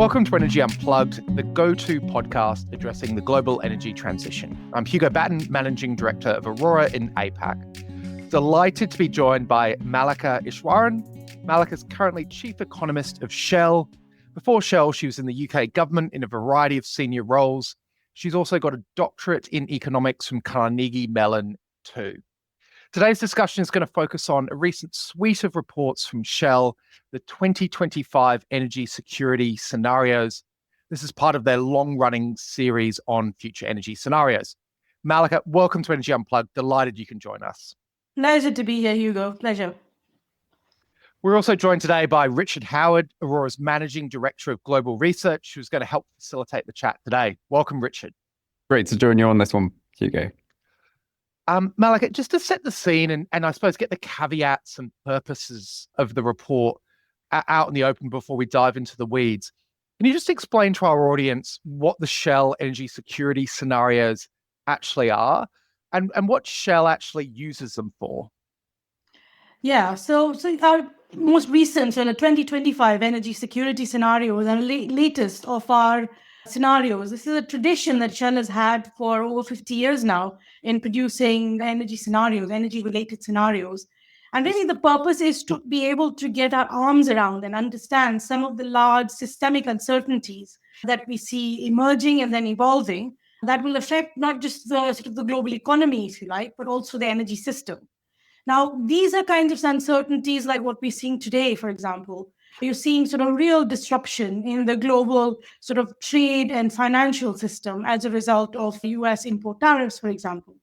Welcome to Energy Unplugged, the go-to podcast addressing the global energy transition. I'm Hugo Batten, Managing Director of Aurora in APAC. Delighted to be joined by Mallika Ishwaran. Mallika is currently Chief Economist of Shell. Before Shell, she was in the UK government in a variety of senior roles. She's also got a doctorate in economics from Carnegie Mellon too. Today's discussion is going to focus on a recent suite of reports from Shell, the 2025 energy security scenarios. This is part of their long-running series on future energy scenarios. Mallika, welcome to Energy Unplugged. Delighted you can join us. Pleasure to be here, Hugo. Pleasure. We're also joined today by Richard Howard, Aurora's Managing Director of Global Research, who's going to help facilitate the chat today. Welcome, Richard. Great to join you on this one, Hugo. Mallika, just to set the scene and I suppose get the caveats and purposes of the report out in the open before we dive into the weeds, can you just explain to our audience what the Shell energy security scenarios actually are and what Shell actually uses them for? Yeah, so our most recent, the 2025 energy security scenarios and latest of our scenarios. This is a tradition that Shell has had for over 50 years now in producing energy scenarios, energy-related scenarios. And really the purpose is to be able to get our arms around and understand some of the large systemic uncertainties that we see emerging and then evolving that will affect not just the global economy, if you like, but also the energy system. Now, these are kinds of uncertainties like what we're seeing today, for example. You're seeing sort of real disruption in the global sort of trade and financial system as a result of US import tariffs, for example.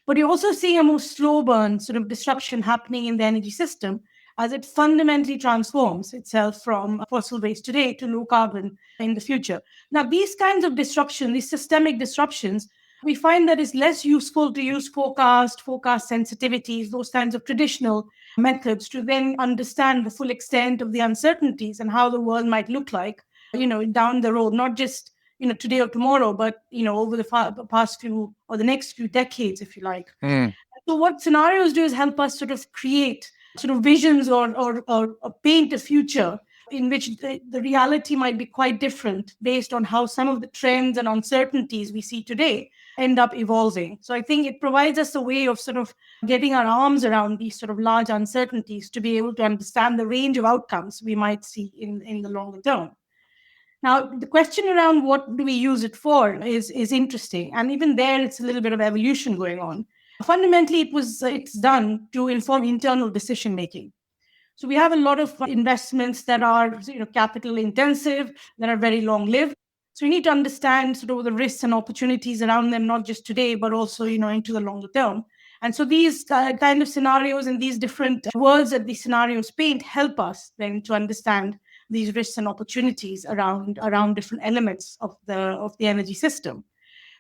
But you're also seeing a more slow burn sort of disruption happening in the energy system as it fundamentally transforms itself from fossil waste today to low carbon in the future. Now, these kinds of disruption, these systemic disruptions, we find that it's less useful to use forecast sensitivities, those kinds of traditional methods to then understand the full extent of the uncertainties and how the world might look like, down the road, not just, today or tomorrow, but, over the past few or the next few decades, if you like. So what scenarios do is help us sort of create sort of visions or paint a future in which the reality might be quite different based on how some of the trends and uncertainties we see today end up evolving. So I think it provides us a way of sort of getting our arms around these sort of large uncertainties to be able to understand the range of outcomes we might see in the longer term. Now, the question around what do we use it for is interesting. And even there, it's a little bit of evolution going on. Fundamentally, it's done to inform internal decision making. So we have a lot of investments that are capital intensive, that are very long lived. So we need to understand sort of the risks and opportunities around them, not just today, but also into the longer term. And so these kind of scenarios and these different worlds that these scenarios paint help us then to understand these risks and opportunities around different elements of the energy system.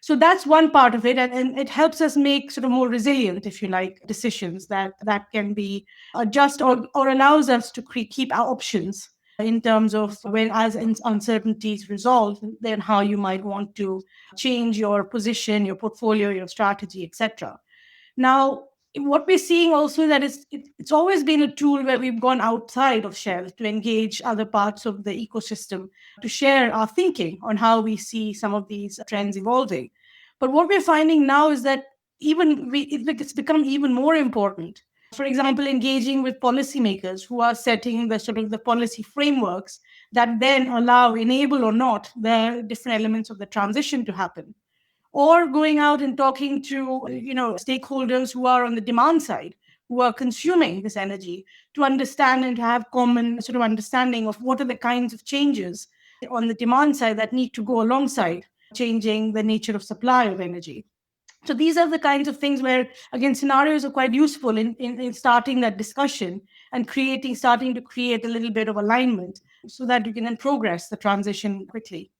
So that's one part of it, and it helps us make sort of more resilient, if you like, decisions that can be adjust or allows us to keep our options in terms of when as uncertainties resolve, then how you might want to change your position, your portfolio, your strategy, etc. Now, what we're seeing also that it's always been a tool where we've gone outside of Shell to engage other parts of the ecosystem to share our thinking on how we see some of these trends evolving. But what we're finding now is that it's become even more important. For example, engaging with policymakers who are setting the sort of the policy frameworks that then enable or not the different elements of the transition to happen. Or going out and talking to stakeholders who are on the demand side, who are consuming this energy, to understand and to have common sort of understanding of what are the kinds of changes on the demand side that need to go alongside changing the nature of supply of energy. So these are the kinds of things where, again, scenarios are quite useful in starting that discussion and starting to create a little bit of alignment so that you can then progress the transition quickly.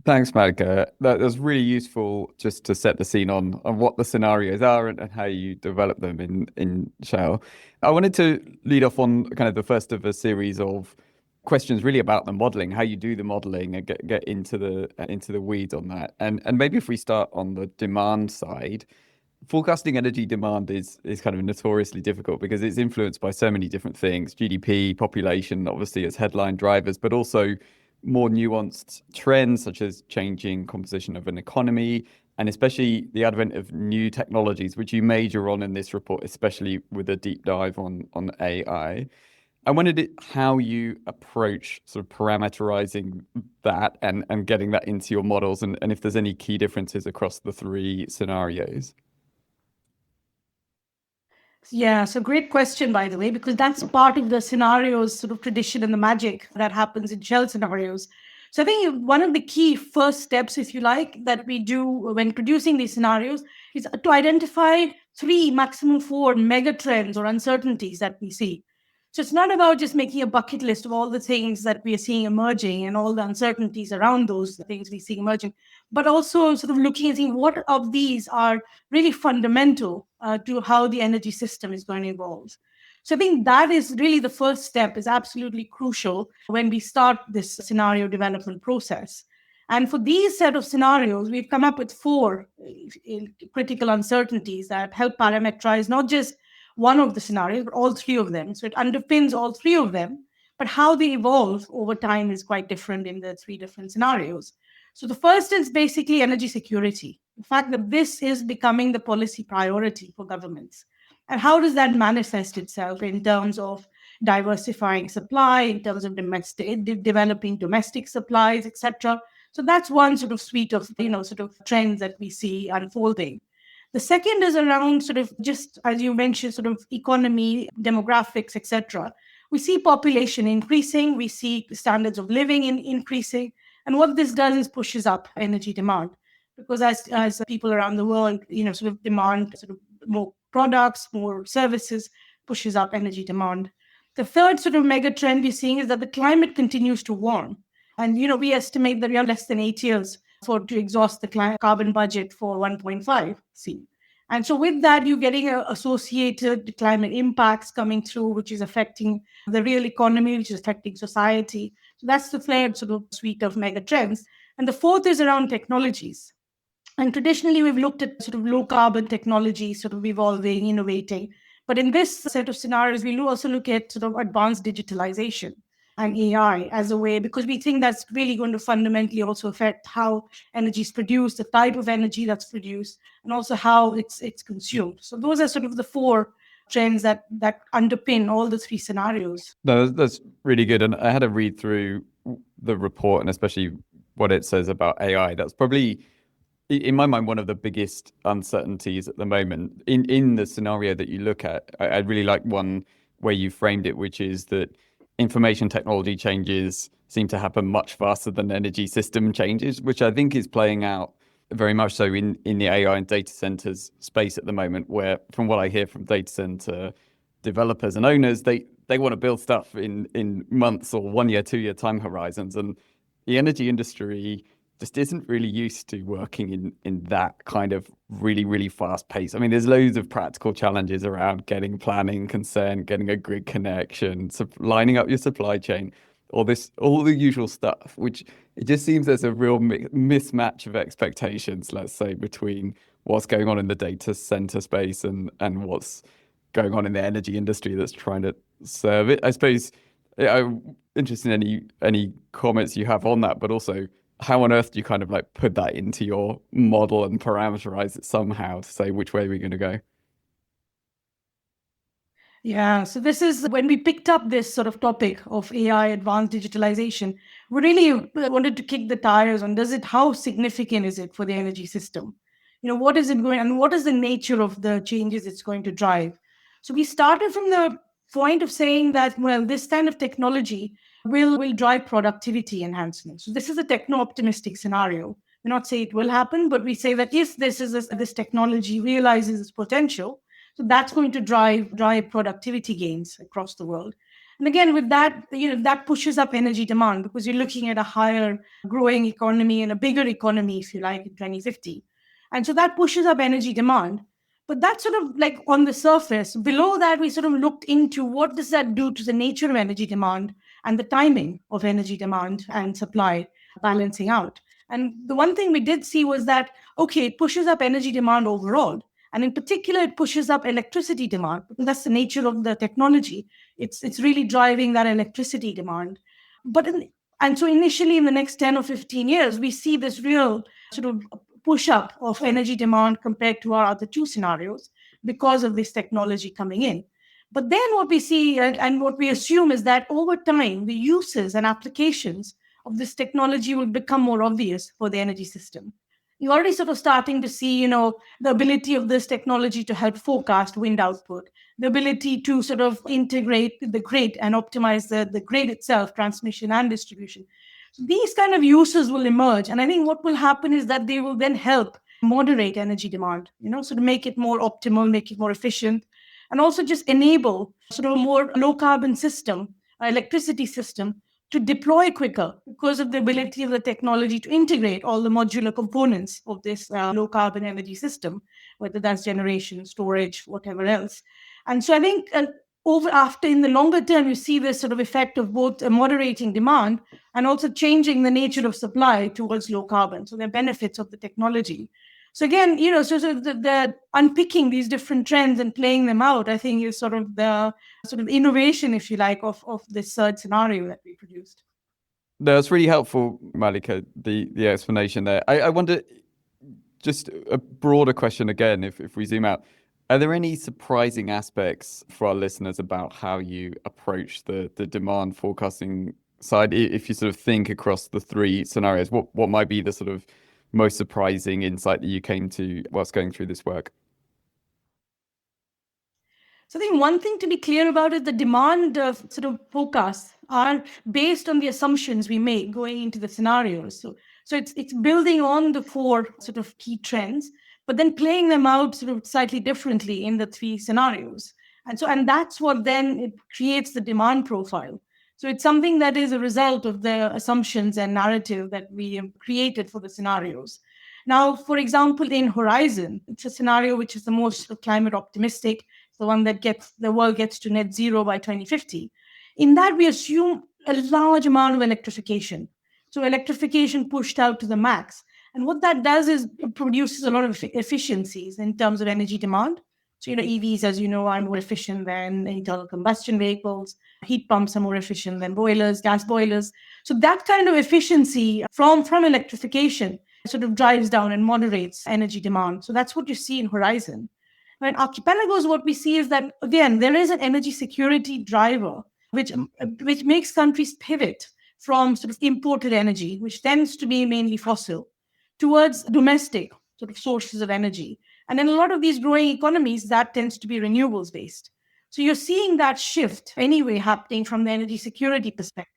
Thanks, Mallika. That was really useful just to set the scene on what the scenarios are and how you develop them in Shell. I wanted to lead off on kind of the first of a series of questions really about the modeling, how you do the modeling and get into the weeds on that. And maybe if we start on the demand side, forecasting energy demand is kind of notoriously difficult because it's influenced by so many different things, GDP, population, obviously as headline drivers, but also more nuanced trends, such as changing composition of an economy, and especially the advent of new technologies, which you major on in this report, especially with a deep dive on AI. I wondered how you approach sort of parameterizing that and getting that into your models, and if there's any key differences across the three scenarios. Yeah, so great question, by the way, because that's part of the scenarios sort of tradition and the magic that happens in shell scenarios. So I think one of the key first steps, if you like, that we do when producing these scenarios is to identify 3, maximum 4 mega trends or uncertainties that we see. So it's not about just making a bucket list of all the things that we are seeing emerging and all the uncertainties around those things we see emerging, but also sort of looking and seeing what of these are really fundamental to how the energy system is going to evolve. So I think that is really the first step, is absolutely crucial when we start this scenario development process. And for these set of scenarios, we've come up with 4 critical uncertainties that help parameterize not just one of the scenarios, but all 3 of them. So it underpins all 3 of them, but how they evolve over time is quite different in the 3 different scenarios. So the first is basically energy security. The fact that this is becoming the policy priority for governments. And how does that manifest itself in terms of diversifying supply, in terms of developing domestic supplies, etc. So that's one sort of suite of sort of trends that we see unfolding. The second is around sort of, just as you mentioned, sort of economy, demographics, etc. We see population increasing, we see standards of living increasing, and what this does is pushes up energy demand, because as people around the world sort of demand sort of more products, more services, pushes up energy demand. The third sort of mega trend we're seeing is that the climate continues to warm, and we estimate that we have less than 8 years to exhaust the carbon budget for 1.5 C. And so with that, you're getting associated climate impacts coming through, which is affecting the real economy, which is affecting society. So that's the third sort of suite of mega trends. And the fourth is around technologies. And traditionally, we've looked at sort of low carbon technology sort of evolving, innovating. But in this set of scenarios, we'll also look at sort of advanced digitalization and AI as a way, because we think that's really going to fundamentally also affect how energy is produced, the type of energy that's produced, and also how it's consumed. So those are sort of the 4 trends that underpin all the 3 scenarios. No, that's really good. And I had a read through the report, and especially what it says about AI. That's probably, in my mind, one of the biggest uncertainties at the moment. In the scenario that you look at, I really like one where you framed it, which is that information technology changes seem to happen much faster than energy system changes, which I think is playing out very much so in the AI and data centers space at the moment, where from what I hear from data center developers and owners, they want to build stuff in months or 1 year, 2 year time horizons. And the energy industry just isn't really used to working in that kind of really, really fast pace. I mean, there's loads of practical challenges around getting planning consent, getting a grid connection, lining up your supply chain, all the usual stuff, which it just seems there's a real mismatch of expectations, let's say, between what's going on in the data center space and what's going on in the energy industry that's trying to serve it. I suppose I'm interested in any comments you have on that, but also how on earth do you kind of like put that into your model and parameterize it somehow to say which way we're going to go? Yeah, so this is when we picked up this sort of topic of AI, advanced digitalization, we really wanted to kick the tires on how significant is it for the energy system? What is it going, and what is the nature of the changes it's going to drive? So we started from the point of saying that, well, this kind of technology will drive productivity enhancement. So this is a techno-optimistic scenario. We're not saying it will happen, but we say that if this technology realizes its potential, so that's going to drive productivity gains across the world. And again, with that, that pushes up energy demand, because you're looking at a higher growing economy and a bigger economy, if you like, in 2050. And so that pushes up energy demand. But that's sort of like on the surface. Below that, we sort of looked into what does that do to the nature of energy demand and the timing of energy demand and supply balancing out. And the one thing we did see was that, okay, it pushes up energy demand overall. And in particular, it pushes up electricity demand, because that's the nature of the technology. It's really driving that electricity demand. But And so initially in the next 10 or 15 years, we see this real sort of push up of energy demand compared to our other two scenarios because of this technology coming in. But then what we see and what we assume is that over time, the uses and applications of this technology will become more obvious for the energy system. You're already sort of starting to see, the ability of this technology to help forecast wind output, the ability to sort of integrate the grid and optimize the grid itself, transmission and distribution. So these kind of uses will emerge. And I think what will happen is that they will then help moderate energy demand, so to make it more optimal, make it more efficient, and also just enable sort of a more low carbon system, electricity system, to deploy quicker because of the ability of the technology to integrate all the modular components of this low carbon energy system, whether that's generation, storage, whatever else. And so I think after in the longer term, you see this sort of effect of both moderating demand and also changing the nature of supply towards low carbon. So there are benefits of the technology. So again, so the unpicking these different trends and playing them out, I think is sort of the sort of innovation, if you like, of this third scenario that we produced. That's really helpful, Mallika, the explanation there. I wonder, just a broader question again, if we zoom out, are there any surprising aspects for our listeners about how you approach the demand forecasting side? If you sort of think across the three scenarios, what might be the sort of most surprising insight that you came to whilst going through this work? So I think one thing to be clear about is the demand sort of forecasts are based on the assumptions we make going into the scenarios. So it's building on the four sort of key trends, but then playing them out sort of slightly differently in the three scenarios. And that's what then it creates the demand profile. So it's something that is a result of the assumptions and narrative that we have created for the scenarios. Now, for example, in Horizon, it's a scenario which is the most climate optimistic, the one that the world gets to net zero by 2050. In that, we assume a large amount of electrification. So electrification pushed out to the max. And what that does is it produces a lot of efficiencies in terms of energy demand. So, EVs, as you know, are more efficient than internal combustion vehicles. Heat pumps are more efficient than boilers, gas boilers. So that kind of efficiency from electrification sort of drives down and moderates energy demand. So that's what you see in Horizon. In Archipelagos, what we see is that, again, there is an energy security driver, which makes countries pivot from sort of imported energy, which tends to be mainly fossil, towards domestic sort of sources of energy. And in a lot of these growing economies, that tends to be renewables based. So you're seeing that shift anyway happening from the energy security perspective.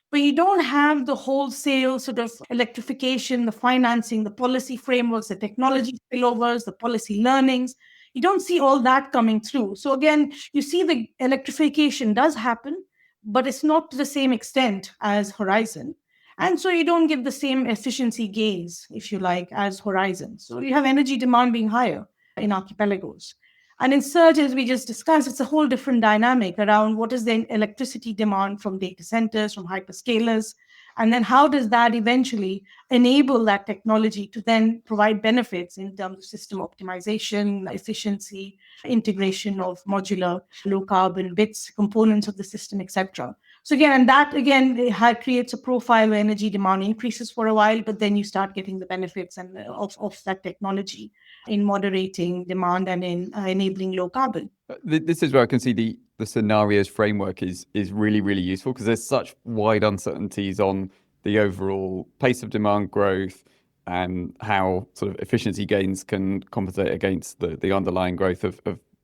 But you don't have the wholesale sort of electrification, the financing, the policy frameworks, the technology spillovers, the policy learnings. You don't see all that coming through. So again, you see the electrification does happen, but it's not to the same extent as Horizon. And so you don't get the same efficiency gains, if you like, as Horizon. So you have energy demand being higher in Archipelagos. And in Surge, as we just discussed, it's a whole different dynamic around what is the electricity demand from data centers, from hyperscalers, and then how does that eventually enable that technology to then provide benefits in terms of system optimization, efficiency, integration of modular, low carbon bits, components of the system, etc. So again, it creates a profile where energy demand increases for a while, but then you start getting the benefits of that technology in moderating demand and in enabling low carbon. This is where I can see the scenarios framework is really, really useful, because there's such wide uncertainties on the overall pace of demand growth and how sort of efficiency gains can compensate against the underlying growth of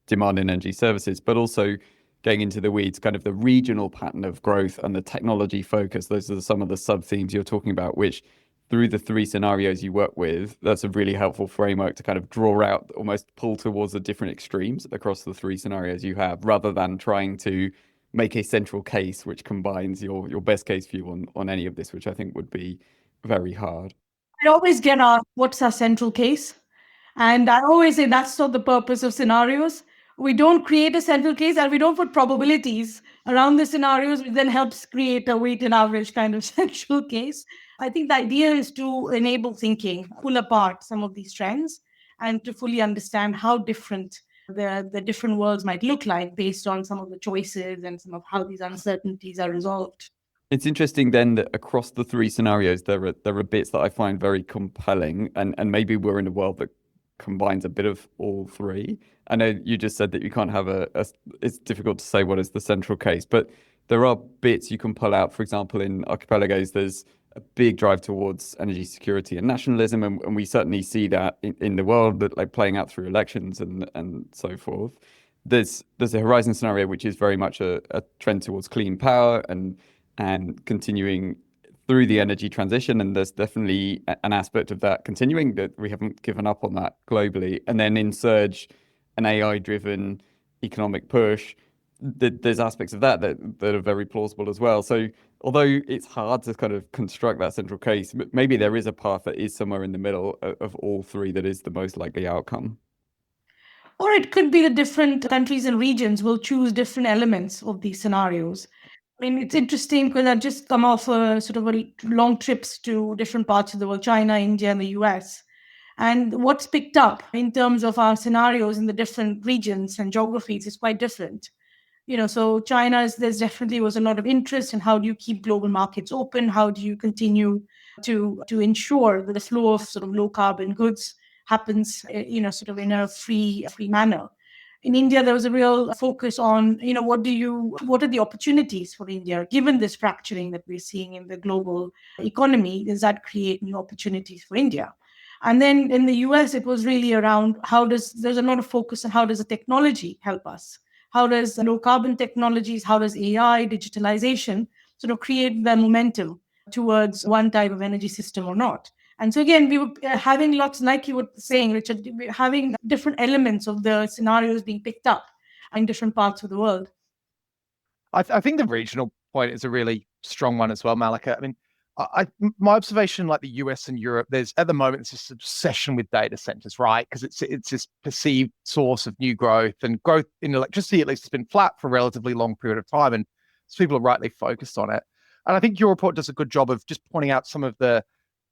demand in energy services, but also getting into the weeds, kind of the regional pattern of growth and the technology focus. Those are some of the sub-themes you're talking about, which through the three scenarios you work with, that's a really helpful framework to kind of draw out, almost pull towards the different extremes across the three scenarios you have, rather than trying to make a central case which combines your best case view on any of this, which I think would be very hard. I always get asked, what's our central case? And I always say that's not the purpose of scenarios. We don't create a central case and we don't put probabilities around the scenarios, which then helps create a weighted average kind of central case. I think the idea is to enable thinking, pull apart some of these trends, and to fully understand how different the different worlds might look like based on some of the choices and some of how these uncertainties are resolved. It's interesting then that across the three scenarios, there are bits that I find very compelling, and maybe we're in a world that combines a bit of all three. I know you just said that you can't have it's difficult to say what is the central case, but there are bits you can pull out. For example, in archipelagos, there's a big drive towards energy security and nationalism, and we certainly see that in the world, that like playing out through elections and so forth. There's a horizon scenario which is very much a trend towards clean power and continuing through the energy transition. And there's definitely an aspect of that continuing, that we haven't given up on that globally. And then in Surge, an AI-driven economic push, there's aspects of that are very plausible as well. So although it's hard to kind of construct that central case, maybe there is a path that is somewhere in the middle of all three that is the most likely outcome. Or it could be the different countries and regions will choose different elements of these scenarios. I mean, it's interesting because I've just come off a sort of a long trips to different parts of the world, China, India, and the US. And what's picked up in terms of our scenarios in the different regions and geographies is quite different. So there's definitely was a lot of interest in how do you keep global markets open? How do you continue to ensure that the flow of sort of low carbon goods happens, sort of in a free manner? In India, there was a real focus on, what are the opportunities for India, given this fracturing that we're seeing in the global economy? Does that create new opportunities for India? And then in the US, it was really around there's a lot of focus on how does the technology help us? How does low carbon technologies, how does AI, digitalization sort of create the momentum towards one type of energy system or not? And so again, we were having lots, like you were saying, Richard, having different elements of the scenarios being picked up in different parts of the world. I think the regional point is a really strong one as well, Mallika. I mean, my observation, like the US and Europe, there's at the moment it's this obsession with data centers, right? Because it's this perceived source of new growth, and growth in electricity at least has been flat for a relatively long period of time, and so people are rightly focused on it. And I think your report does a good job of just pointing out some of the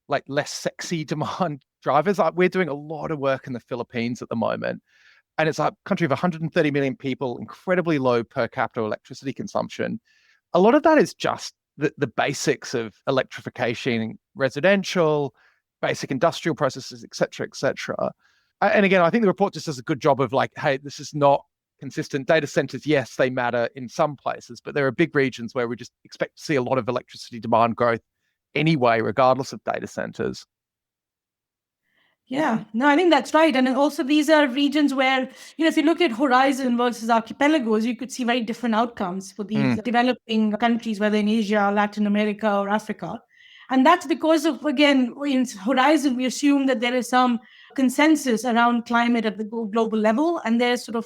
like less sexy demand drivers. Like we're doing a lot of work in the Philippines at the moment, and it's a country of 130 million people, incredibly low per capita electricity consumption. A lot of that is just the basics of electrification, residential, basic industrial processes, et cetera, et cetera. And again, I think the report just does a good job of like, hey, this is not consistent. Data centers, yes, they matter in some places, but there are big regions where we just expect to see a lot of electricity demand growth anyway, regardless of data centers. Yeah, no, I think that's right. And also these are regions where, if you look at horizon versus archipelagos, you could see very different outcomes for these developing countries, whether in Asia, Latin America, or Africa. And that's because of, again, in horizon, we assume that there is some consensus around climate at the global level. And there's sort of,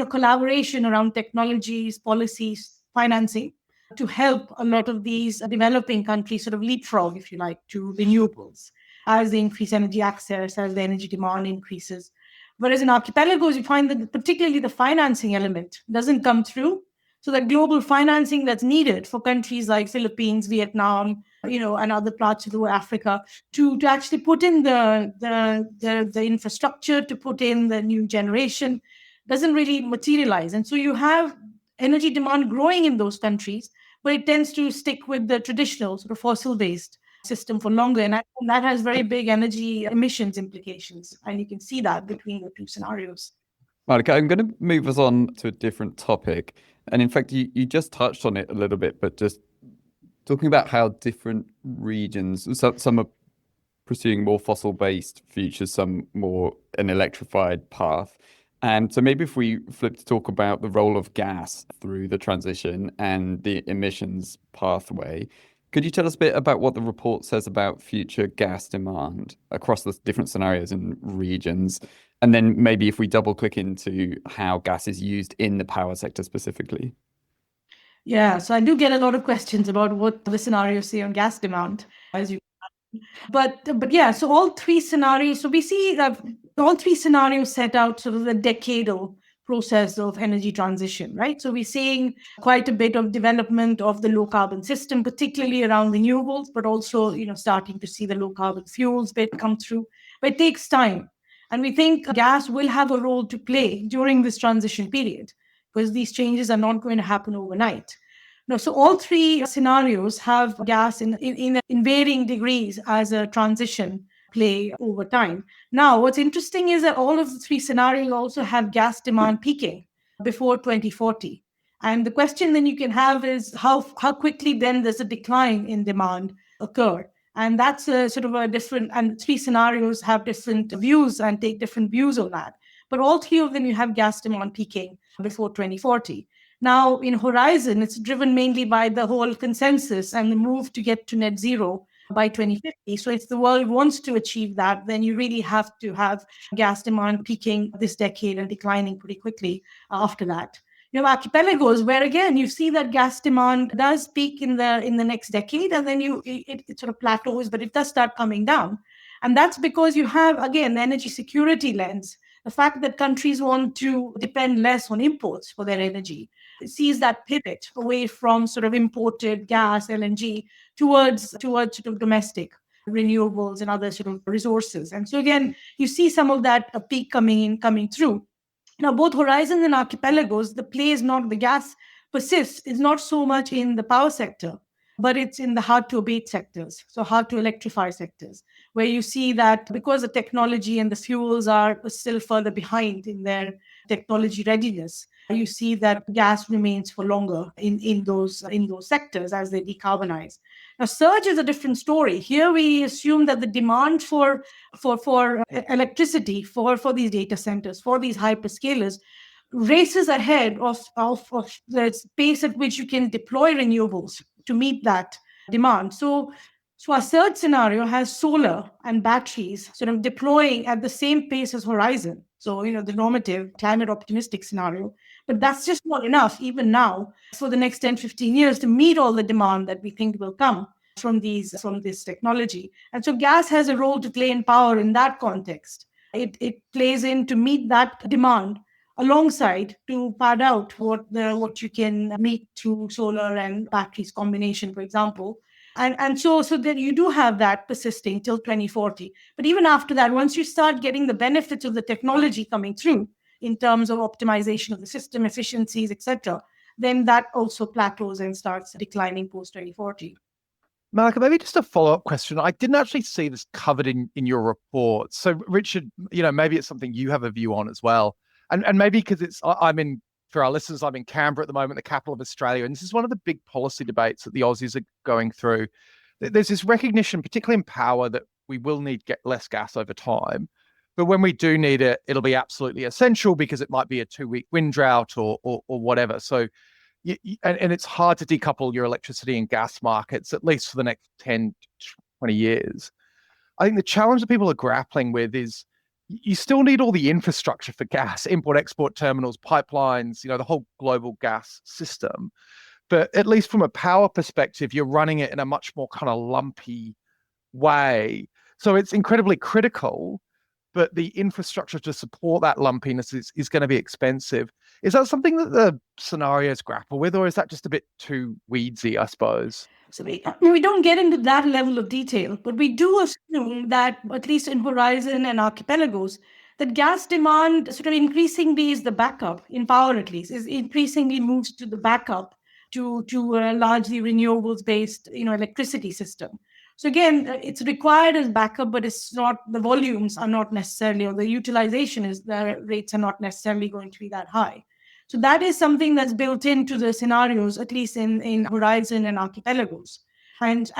collaboration around technologies, policies, financing to help a lot of these developing countries sort of leapfrog, if you like, to renewables as they increase energy access, as the energy demand increases. Whereas in archipelagos, you find that particularly the financing element doesn't come through. So the global financing that's needed for countries like Philippines, Vietnam, and other parts of Africa to actually put in the infrastructure, to put in the new generation, doesn't really materialize. And so you have energy demand growing in those countries, but it tends to stick with the traditional sort of fossil-based system for longer. And that has very big energy emissions implications. And you can see that between the two scenarios. Mallika, I'm going to move us on to a different topic. And in fact, you just touched on it a little bit, but just talking about how different regions, some are pursuing more fossil-based futures, some more an electrified path. And so maybe if we flip to talk about the role of gas through the transition and the emissions pathway, could you tell us a bit about what the report says about future gas demand across the different scenarios and regions? And then maybe if we double click into how gas is used in the power sector specifically. Yeah, so I do get a lot of questions about what the scenarios say on gas demand, but yeah, so all three scenarios. So we see that all three scenarios set out sort of the decadal process of energy transition, right? So we're seeing quite a bit of development of the low carbon system, particularly around renewables, but also, starting to see the low carbon fuels bit come through. But it takes time. And we think gas will have a role to play during this transition period because these changes are not going to happen overnight. No, so all three scenarios have gas in varying degrees as a transition play over time. Now, what's interesting is that all of the three scenarios also have gas demand peaking before 2040. And the question then you can have is how quickly then does a decline in demand occur? And that's a sort of a different, and three scenarios have different views and take different views on that. But all three of them, you have gas demand peaking before 2040. Now, in Horizon, it's driven mainly by the whole consensus and the move to get to net zero by 2050. So if the world wants to achieve that, then you really have to have gas demand peaking this decade and declining pretty quickly after that. You have archipelagos where again you see that gas demand does peak in the next decade, and then it sort of plateaus, but it does start coming down. And that's because you have again the energy security lens, the fact that countries want to depend less on imports for their energy. It sees that pivot away from sort of imported gas, LNG, towards sort of domestic renewables and other sort of resources. And so again, you see some of that peak coming through. Now, both horizons and archipelagos, the play is not the gas persists, is not so much in the power sector, but it's in the hard to abate sectors, so hard to electrify sectors, where you see that because the technology and the fuels are still further behind in their technology readiness, you see that gas remains for longer in those sectors as they decarbonize. Now, surge is a different story. Here we assume that the demand for electricity for these data centers, for these hyperscalers, races ahead of the pace at which you can deploy renewables to meet that demand. So our third scenario has solar and batteries sort of deploying at the same pace as Horizon. So, the normative climate optimistic scenario. But that's just not enough, even now, for the next 10, 15 years to meet all the demand that we think will come from this technology. And so gas has a role to play in power in that context. It plays in to meet that demand alongside to pad out what you can meet through solar and batteries combination, for example. And so that you do have that persisting till 2040. But even after that, once you start getting the benefits of the technology coming through in terms of optimization of the system, efficiencies, etc., then that also plateaus and starts declining post 2040. Mallika, maybe just a follow-up question. I didn't actually see this covered in your report. So, Richard, maybe it's something you have a view on as well. And maybe because for our listeners, I'm in Canberra at the moment, the capital of Australia, and this is one of the big policy debates that the Aussies are going through. There's this recognition, particularly in power, that we will need less gas over time. But when we do need it, it'll be absolutely essential because it might be a 2-week wind drought or whatever. So, and it's hard to decouple your electricity and gas markets, at least for the next 10, 20 years. I think the challenge that people are grappling with is you still need all the infrastructure for gas, import-export terminals, pipelines, the whole global gas system. But at least from a power perspective, you're running it in a much more kind of lumpy way. So it's incredibly critical, but the infrastructure to support that lumpiness is going to be expensive. Is that something that the scenarios grapple with, or is that just a bit too weedsy, I suppose? So we don't get into that level of detail, but we do assume that, at least in Horizon and archipelagos, that gas demand sort of increasingly is the backup, in power at least, is increasingly moves to the backup to a largely renewables-based electricity system. So again, it's required as backup, but it's not, the volumes are not necessarily, or the the rates are not necessarily going to be that high. So that is something that's built into the scenarios, at least in Horizon and archipelagos. And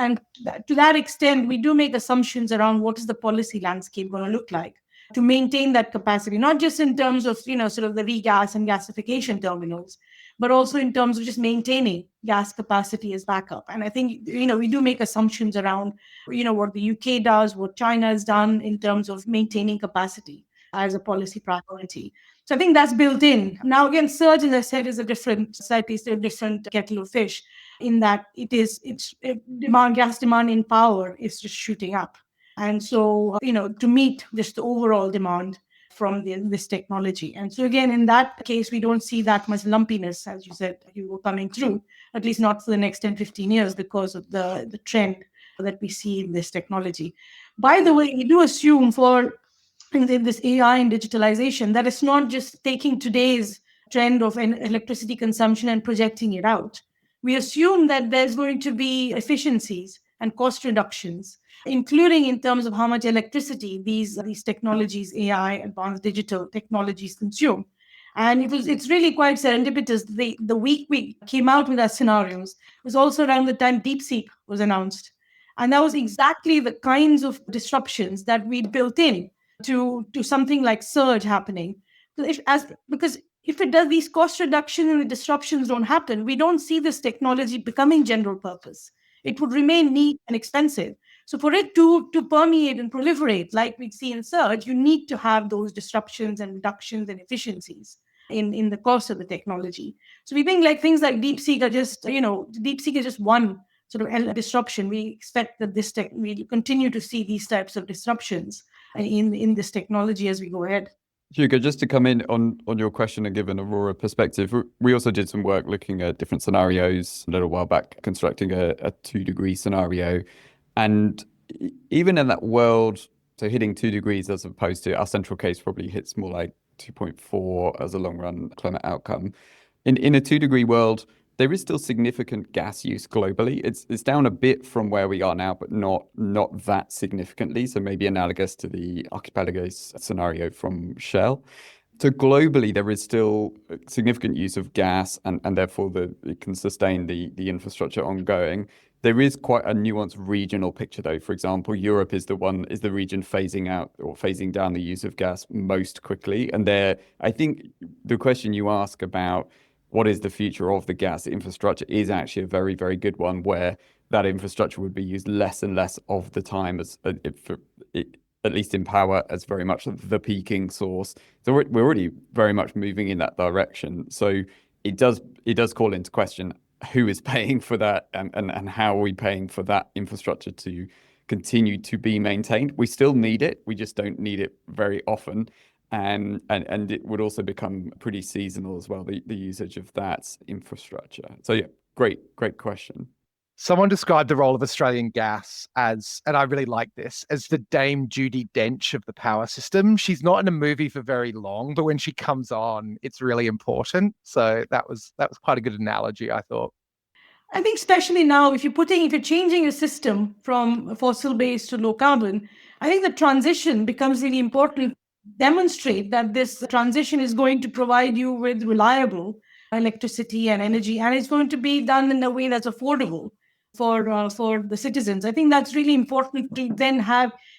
to that extent, we do make assumptions around what is the policy landscape going to look like to maintain that capacity, not just in terms of, sort of the regas and gasification terminals, but also in terms of just maintaining gas capacity as backup. And I think, we do make assumptions around, what the UK does, what China has done in terms of maintaining capacity as a policy priority. So I think that's built in. Now, again, surge, as I said, is slightly different kettle of fish in that gas demand in power is just shooting up. And so, to meet just the overall demand from this technology. And so again, in that case, we don't see that much lumpiness, as you said, you were coming through, at least not for the next 10, 15 years because of the trend that we see in this technology. By the way, we do assume for in this AI and digitalization that it's not just taking today's trend of electricity consumption and projecting it out. we assume that there's going to be efficiencies and cost reductions, including in terms of how much electricity these technologies, AI, advanced digital technologies consume. And it's really quite serendipitous. The week we came out with our scenarios was also around the time DeepSeek was announced. And that was exactly the kinds of disruptions that we built in to something like surge happening. Because if it does, these cost reductions and the disruptions don't happen, we don't see this technology becoming general purpose. It would remain neat and expensive. So for it to permeate and proliferate, like we see in surge, you need to have those disruptions and reductions and efficiencies in the course of the technology. So we think like things like DeepSeek are just, DeepSeek is just one sort of disruption. We expect that we'll continue to see these types of disruptions in this technology as we go ahead. Hugo, just to come in on your question and give an Aurora perspective, we also did some work looking at different scenarios a little while back, constructing a 2-degree scenario. And even in that world, so hitting 2 degrees as opposed to our central case probably hits more like 2.4 as a long run climate outcome. In a 2-degree world, there is still significant gas use globally. It's down a bit from where we are now, but not that significantly. So maybe analogous to the archipelagos scenario from Shell. So globally, there is still significant use of gas, and therefore it can sustain the infrastructure ongoing. There is quite a nuanced regional picture, though. For example, Europe is the region phasing out or phasing down the use of gas most quickly. And there, I think the question you ask about what is the future of the gas infrastructure is actually a very, very good one, where that infrastructure would be used less and less of the time as at least in power, as very much the peaking source. So we're already very much moving in that direction. So it does call into question who is paying for that, and how are we paying for that infrastructure to continue to be maintained. We still need it. We just don't need it very often. And it would also become pretty seasonal as well, the usage of that infrastructure. So yeah, great question. Someone described the role of Australian gas as, and I really like this, as the Dame Judi Dench of the power system. She's not in a movie for very long, but when she comes on, it's really important. So that was quite a good analogy, I thought. I think especially now, if you're changing a system from fossil-based to low carbon, I think the transition becomes really important. Demonstrate that this transition is going to provide you with reliable electricity and energy, and it's going to be done in a way that's affordable for the citizens. I think that's really important to then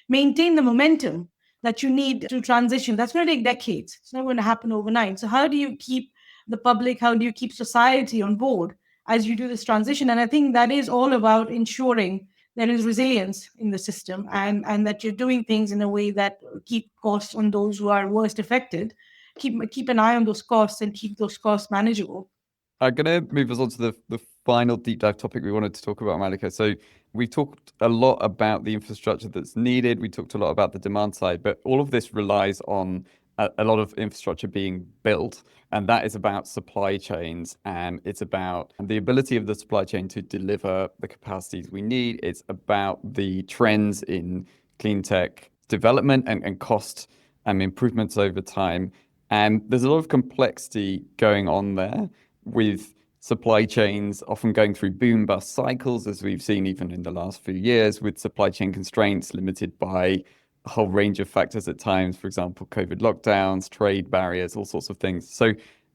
maintain the momentum that you need to transition. That's going to take decades. It's not going to happen overnight. So how do you keep the public, how do you keep society on board as you do this transition? And I think that is all about ensuring there is resilience in the system, and that you're doing things in a way that keep costs on those who are worst affected, keep an eye on those costs and keep those costs manageable. I'm going to move us on to the final deep dive topic we wanted to talk about, Mallika. So we talked a lot about the infrastructure that's needed. We talked a lot about the demand side, but all of this relies on a lot of infrastructure being built, and that is about supply chains, and it's about the ability of the supply chain to deliver the capacities we need. It's about the trends in clean tech development and cost improvements over time. And there's a lot of complexity going on there, with supply chains often going through boom bust cycles, as we've seen even in the last few years, with supply chain constraints limited by a whole range of factors at times, for example, COVID lockdowns, trade barriers, all sorts of things. So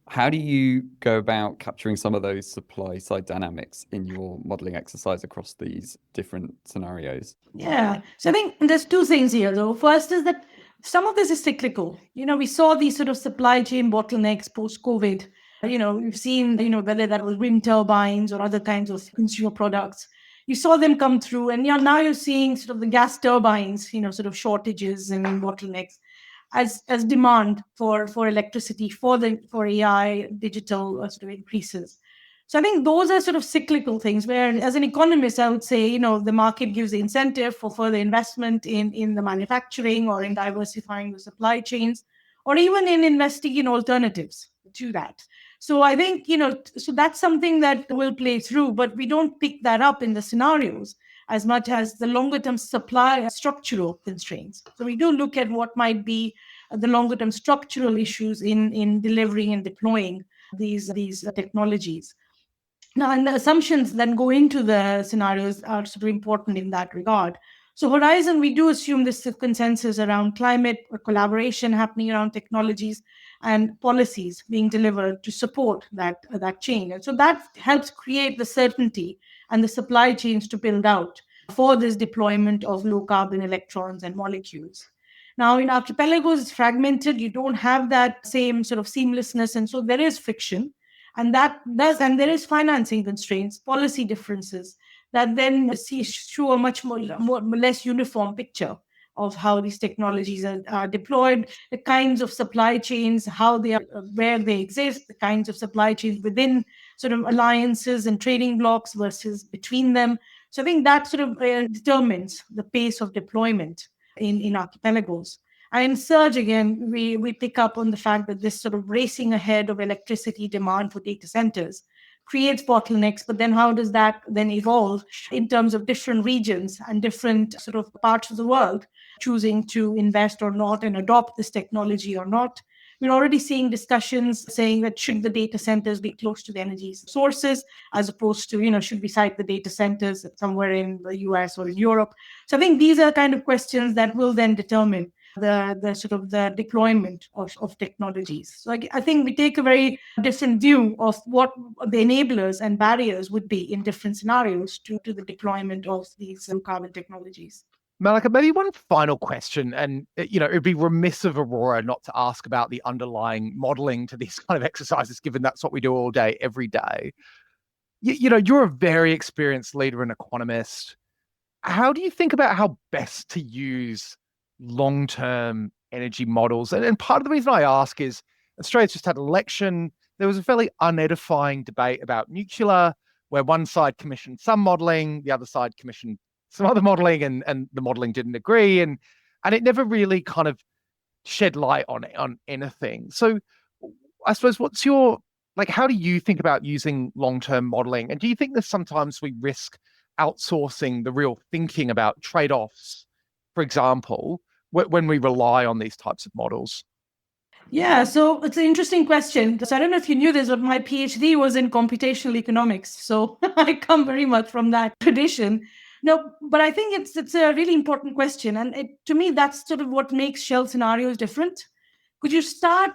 how do you go about capturing some of those supply side dynamics in your modeling exercise across these different scenarios? Yeah. So I think there's two things here, though. First is that some of this is cyclical. We saw these sort of supply chain bottlenecks post-COVID. We've seen, whether that was wind turbines or other kinds of consumer products. You saw them come through, and now you're seeing sort of the gas turbines, sort of shortages and bottlenecks as demand for electricity for AI, digital sort of increases. So I think those are sort of cyclical things where, as an economist, I would say, the market gives the incentive for further investment in the manufacturing or in diversifying the supply chains, or even in investing in alternatives to that. So I think, so that's something that will play through, but we don't pick that up in the scenarios as much as the longer term supply structural constraints. So we do look at what might be the longer term structural issues in delivering and deploying these technologies. Now, and the assumptions that go into the scenarios are sort of important in that regard. So Horizon, we do assume this consensus around climate, or collaboration happening around technologies and policies being delivered to support that change. And so that helps create the certainty and the supply chains to build out for this deployment of low carbon electrons and molecules. Now, in archipelagos, it's fragmented. You don't have that same sort of seamlessness. And so there is friction. And and there is financing constraints, policy differences that then show a much less uniform picture of how these technologies are deployed, the kinds of supply chains, how they are, where they exist, the kinds of supply chains within sort of alliances and trading blocks versus between them. So I think that sort of determines the pace of deployment in archipelagos. And in Surge, again, we pick up on the fact that this sort of racing ahead of electricity demand for data centers creates bottlenecks, but then how does that then evolve in terms of different regions and different sort of parts of the world choosing to invest or not and adopt this technology or not? We're already seeing discussions saying that should the data centers be close to the energy sources as opposed to, should we site the data centers somewhere in the US or in Europe? So I think these are kind of questions that will then determine the sort of the deployment of technologies. So I think we take a very different view of what the enablers and barriers would be in different scenarios to the deployment of these carbon technologies. Mallika, maybe one final question, and it'd be remiss of Aurora not to ask about the underlying modeling to these kind of exercises, given that's what we do all day, every day. You're a very experienced leader and economist. How do you think about how best to use long-term energy models? And part of the reason I ask is Australia's just had an election. There was a fairly unedifying debate about nuclear, where one side commissioned some modeling, the other side commissioned some other modeling, and the modeling didn't agree. And it never really kind of shed light on anything. So I suppose how do you think about using long-term modeling? And do you think that sometimes we risk outsourcing the real thinking about trade-offs, for example, when we rely on these types of models? Yeah, so it's an interesting question. So I don't know if you knew this, but my PhD was in computational economics. So I come very much from that tradition. No, but I think it's a really important question. And to me, that's sort of what makes shell scenarios different. Could you start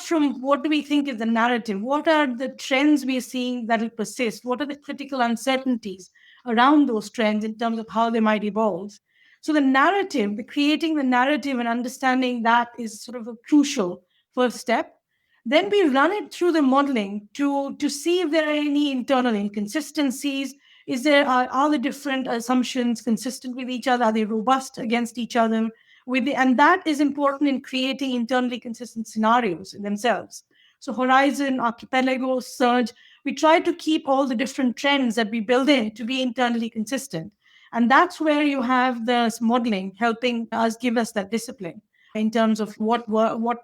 from what do we think is the narrative? What are the trends we are seeing that will persist? What are the critical uncertainties around those trends in terms of how they might evolve? So the narrative, creating the narrative and understanding that is sort of a crucial first step. Then we run it through the modeling to see if there are any internal inconsistencies. Are the different assumptions consistent with each other? Are they robust against each other? And that is important in creating internally consistent scenarios in themselves. So Horizon, Archipelago, Surge, we try to keep all the different trends that we build in to be internally consistent. And that's where you have this modeling helping us give us that discipline in terms of what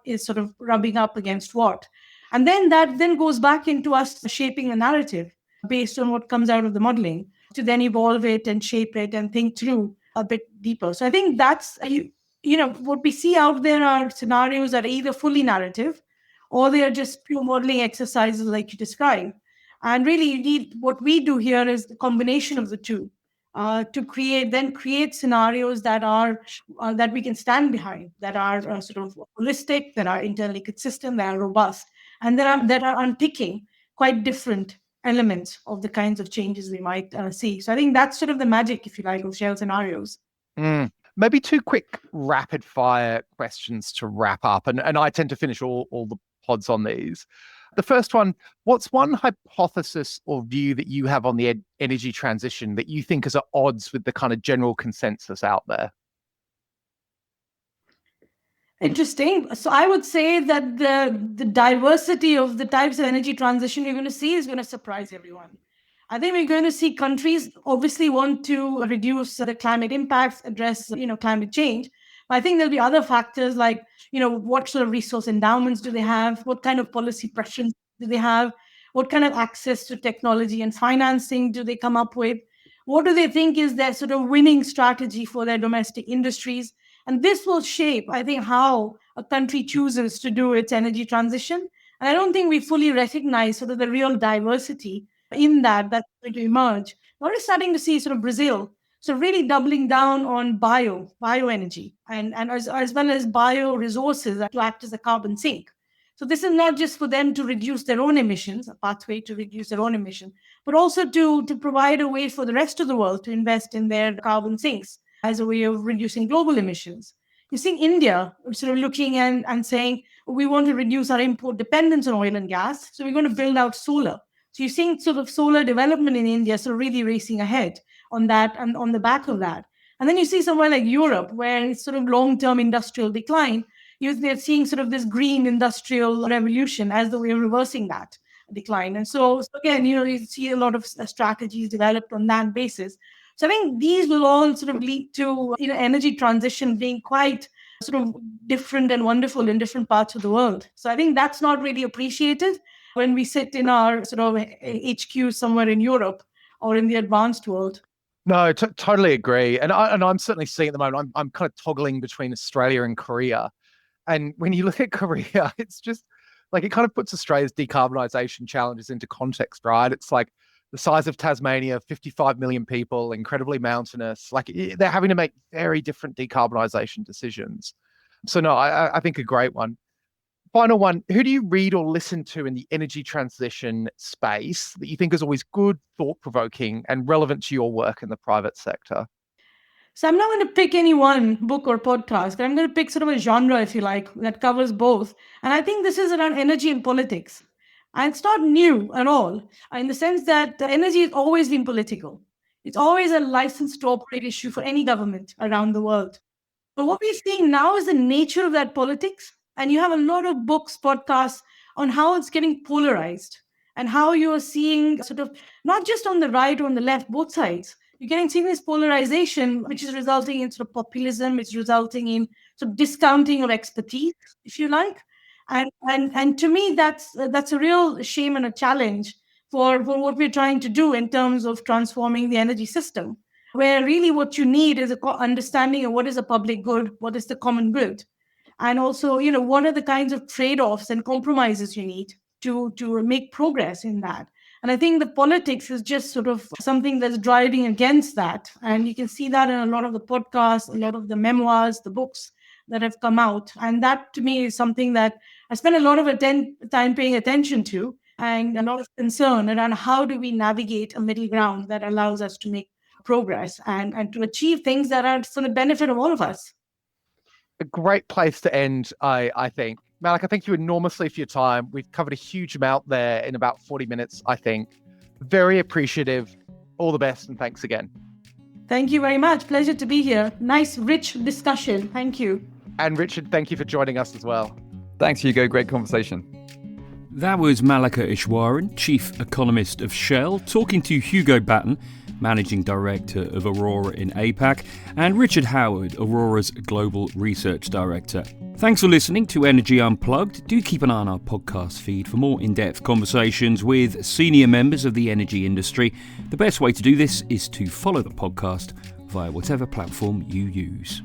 is sort of rubbing up against what. And then that then goes back into us shaping a narrative based on what comes out of the modeling to then evolve it and shape it and think through a bit deeper. So I think that's, what we see out there are scenarios that are either fully narrative or they are just pure modeling exercises like you described. And really, what we do here is the combination of the two. To create scenarios that are that we can stand behind, that are sort of holistic, that are internally consistent, that are robust, and that are unpicking quite different elements of the kinds of changes we might see. So I think that's sort of the magic, if you like, of shell scenarios. Maybe two quick rapid fire questions to wrap up, and I tend to finish all the pods on these. The first one, what's one hypothesis or view that you have on the energy transition that you think is at odds with the kind of general consensus out there? Interesting. So I would say that the diversity of the types of energy transition you're going to see is going to surprise everyone. I think we're going to see countries obviously want to reduce the climate impacts, address climate change. But I think there'll be other factors like, what sort of resource endowments do they have? What kind of policy pressures do they have? What kind of access to technology and financing do they come up with? What do they think is their sort of winning strategy for their domestic industries? And this will shape, I think, how a country chooses to do its energy transition. And I don't think we fully recognize sort of the real diversity in that's going to emerge. We're already starting to see sort of Brazil, so really doubling down on bioenergy, and as well as bioresources to act as a carbon sink. So this is not just for them to reduce their own emissions, a pathway to reduce their own emission, but also to provide a way for the rest of the world to invest in their carbon sinks as a way of reducing global emissions. You see India sort of looking and saying, we want to reduce our import dependence on oil and gas, so we're going to build out solar. So you're seeing sort of solar development in India, so really racing ahead on that and on the back of that. And then you see somewhere like Europe, where it's sort of long-term industrial decline, they're seeing sort of this green industrial revolution as the way of reversing that decline. And so again, you see a lot of strategies developed on that basis. So I think these will all sort of lead to energy transition being quite sort of different and wonderful in different parts of the world. So I think that's not really appreciated when we sit in our sort of HQ somewhere in Europe or in the advanced world. No, totally agree. And I'm certainly seeing at the moment, I'm kind of toggling between Australia and Korea. And when you look at Korea, it's just like it kind of puts Australia's decarbonisation challenges into context, right? It's like the size of Tasmania, 55 million people, incredibly mountainous. Like they're having to make very different decarbonisation decisions. So no, I think a great one. Final one, who do you read or listen to in the energy transition space that you think is always good, thought-provoking, and relevant to your work in the private sector? So I'm not going to pick any one book or podcast, but I'm going to pick sort of a genre, if you like, that covers both. And I think this is around energy and politics. And it's not new at all, in the sense that energy has always been political. It's always a license to operate issue for any government around the world. But what we're seeing now is the nature of that politics. And you have a lot of books, podcasts on how it's getting polarized and how you're seeing sort of not just on the right or on the left, both sides. You're seeing this polarization, which is resulting in sort of populism. It's resulting in sort of discounting of expertise, if you like. And to me, that's a real shame and a challenge for what we're trying to do in terms of transforming the energy system, where really what you need is a understanding of what is a public good, what is the common good, and also, what are the kinds of trade-offs and compromises you need to make progress in that. And I think the politics is just sort of something that's driving against that. And you can see that in a lot of the podcasts, a lot of the memoirs, the books that have come out. And that, to me, is something that I spend a lot of time paying attention to, and a lot of concern around how do we navigate a middle ground that allows us to make progress and to achieve things that are for the benefit of all of us. A great place to end, I think. Mallika, thank you enormously for your time. We've covered a huge amount there in about 40 minutes, I think. Very appreciative. All the best, and thanks again. Thank you very much. Pleasure to be here. Nice, rich discussion. Thank you. And Richard, thank you for joining us as well. Thanks, Hugo. Great conversation. That was Mallika Ishwaran, Chief Economist of Shell, talking to Hugo Batten, Managing Director of Aurora in APAC, and Richard Howard, Aurora's Global Research Director. Thanks for listening to Energy Unplugged. Do keep an eye on our podcast feed for more in-depth conversations with senior members of the energy industry. The best way to do this is to follow the podcast via whatever platform you use.